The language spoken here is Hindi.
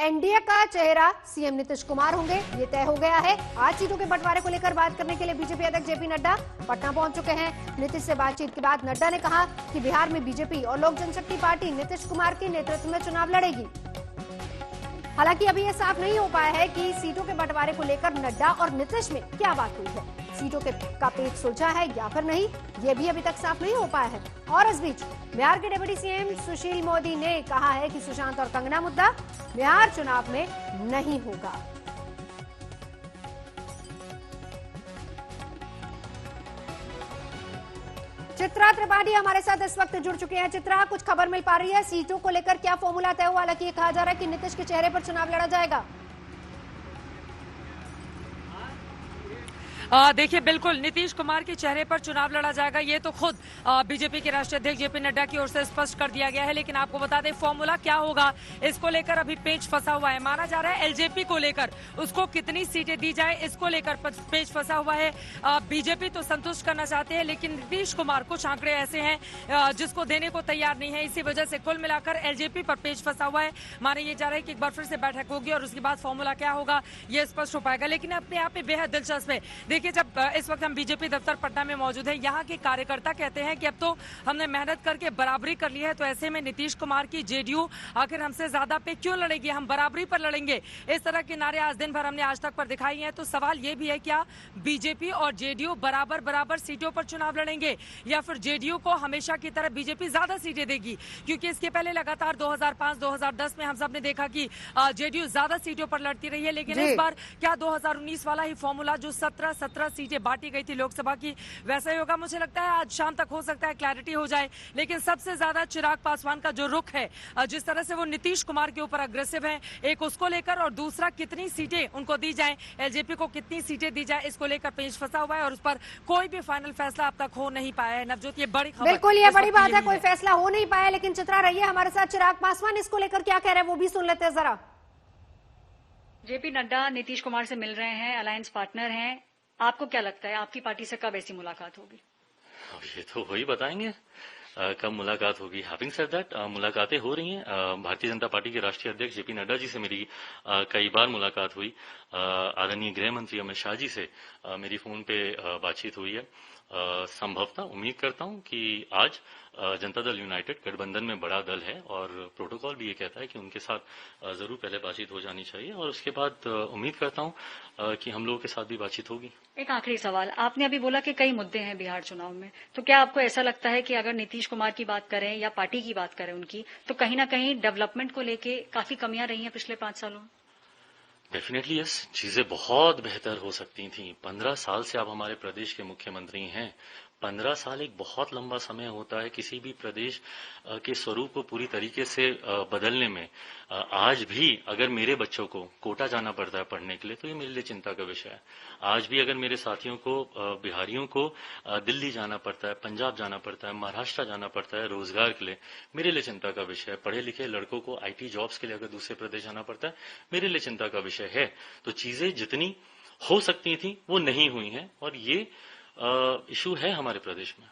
एनडीए का चेहरा सीएम नीतीश कुमार होंगे, ये तय हो गया है। आज सीटों के बंटवारे को लेकर बात करने के लिए बीजेपी अध्यक्ष जेपी नड्डा पटना पहुंच चुके हैं। नीतीश से बातचीत के बाद नड्डा ने कहा कि बिहार में बीजेपी और लोक जनशक्ति पार्टी नीतीश कुमार के नेतृत्व में चुनाव लड़ेगी। हालांकि अभी यह साफ नहीं हो पाया है कि सीटों के बंटवारे को लेकर नड्डा और नीतीश में क्या बात हुई है। सीटों का पेच सुलझा है या फिर नहीं, ये भी अभी तक साफ नहीं हो पाया है। और इस बीच बिहार के डिप्टी सीएम सुशील मोदी ने कहा है कि सुशांत और कंगना मुद्दा बिहार चुनाव में नहीं होगा। चित्रा त्रिपाठी हमारे साथ इस वक्त जुड़ चुके हैं। चित्रा, कुछ खबर मिल पा रही है सीटों को लेकर, क्या फॉर्मूला तय हुआ? हालांकि ये कहा जा रहा है कि नीतीश के चेहरे पर चुनाव लड़ा जाएगा। देखिए, बिल्कुल नीतीश कुमार के चेहरे पर चुनाव लड़ा जाएगा, ये तो खुद बीजेपी के राष्ट्रीय अध्यक्ष जेपी नड्डा की ओर से स्पष्ट कर दिया गया है। लेकिन आपको बता दें फॉर्मूला क्या होगा, इसको लेकर अभी पेच फंसा हुआ है। माना जा रहा है एलजेपी को लेकर उसको कितनी सीटें दी जाए, इसको लेकर पेच फंसा हुआ है। बीजेपी तो संतुष्ट करना चाहते हैं, लेकिन नीतीश कुमार कुछ आंकड़े ऐसे हैं जिसको देने को तैयार नहीं है। इसी वजह से कुल मिलाकर एलजेपी पर पेच फंसा हुआ है। माना ये जा रहा है कि एक बार फिर से बैठक होगी और उसके बाद फॉर्मूला क्या होगा ये स्पष्ट हो पाएगा। लेकिन अपने आप में बेहद दिलचस्प है। देखिए, जब इस वक्त हम बीजेपी दफ्तर पटना में मौजूद हैं, यहाँ के कार्यकर्ता कहते हैं कि अब तो हमने मेहनत करके बराबरी कर ली है, तो ऐसे में नीतीश कुमार की जेडीयू आखिर हमसे ज्यादा पे क्यों लड़ेगी, हम बराबरी पर लड़ेंगे। इस तरह के नारे आज दिन भर हमने आज तक पर दिखाई हैं। तो सवाल ये भी है, क्या बीजेपी और जेडीयू बराबर बराबर सीटों पर चुनाव लड़ेंगे या फिर जेडीयू को हमेशा की तरह बीजेपी ज्यादा सीटें देगी? क्योंकि इसके पहले लगातार 2005-2010 में हम सब ने देखा कि जेडीयू ज्यादा सीटों पर लड़ती रही है। लेकिन इस बार क्या 2019 वाला ही फॉर्मूला जो 17 सीटें बांटी गई थी लोकसभा की, वैसा ही होगा? मुझे लगता है आज शाम तक हो सकता है क्लैरिटी हो जाए। लेकिन सबसे ज्यादा चिराग पासवान का जो रुख है, जिस तरह से वो नीतीश कुमार के ऊपर अग्रेसिव है, एक उसको लेकर और दूसरा कितनी सीटें उनको दी जाए, एलजेपी को कितनी सीटें दी जाए, इसको लेकर पेच फंसा हुआ है और उस पर कोई भी फाइनल फैसला अब तक हो नहीं पाया है। नवजोत, ये बड़ी खबर, बिल्कुल ये बड़ी बात है, कोई फैसला हो नहीं पाया। लेकिन चित्रा रहिए हमारे साथ, चिराग पासवान इसको लेकर क्या कह रहे हैं वो भी सुन लेते हैं जरा। जेपी नड्डा नीतीश कुमार से मिल रहे हैं, अलायंस पार्टनर हैं। आपको क्या लगता है आपकी पार्टी से कब ऐसी मुलाकात होगी? अब ये तो वही बताएंगे कब मुलाकात होगी। हैविंग सेड दैट, मुलाकातें हो रही हैं। भारतीय जनता पार्टी के राष्ट्रीय अध्यक्ष जेपी नड्डा जी से मेरी कई बार मुलाकात हुई। आदरणीय गृह मंत्री अमित शाह जी से मेरी फोन पे बातचीत हुई है। संभवतः उम्मीद करता हूं कि आज जनता दल यूनाइटेड गठबंधन में बड़ा दल है और प्रोटोकॉल भी ये कहता है कि उनके साथ जरूर पहले बातचीत हो जानी चाहिए और उसके बाद उम्मीद करता हूं कि हम लोगों के साथ भी बातचीत होगी। एक आखिरी सवाल, आपने अभी बोला कि कई मुद्दे हैं बिहार चुनाव में, तो क्या आपको ऐसा लगता है कि अगर नीतीश कुमार की बात करें या पार्टी की बात करें उनकी, तो कहीं ना कहीं डेवलपमेंट को लेके काफी कमियां रही हैं पिछले 5 सालों में? डेफिनेटली यस, चीजें बहुत बेहतर हो सकती थी। 15 साल से आप हमारे प्रदेश के मुख्यमंत्री हैं। 15 साल एक बहुत लंबा समय होता है किसी भी प्रदेश के स्वरूप को पूरी तरीके से बदलने में। आज भी अगर मेरे बच्चों को कोटा जाना पड़ता है पढ़ने के लिए तो ये मेरे लिए चिंता का विषय है। आज भी अगर मेरे साथियों को, बिहारियों को दिल्ली जाना पड़ता है, पंजाब जाना पड़ता है, महाराष्ट्र जाना पड़ता है रोजगार के लिए, मेरे लिए चिंता का विषय है। पढ़े लिखे लड़कों को आईटी जॉब्स के लिए अगर दूसरे प्रदेश जाना पड़ता है, मेरे लिए चिंता का विषय है। तो चीजें जितनी हो सकती थी वो नहीं हुई हैं और ये इशू है हमारे प्रदेश में।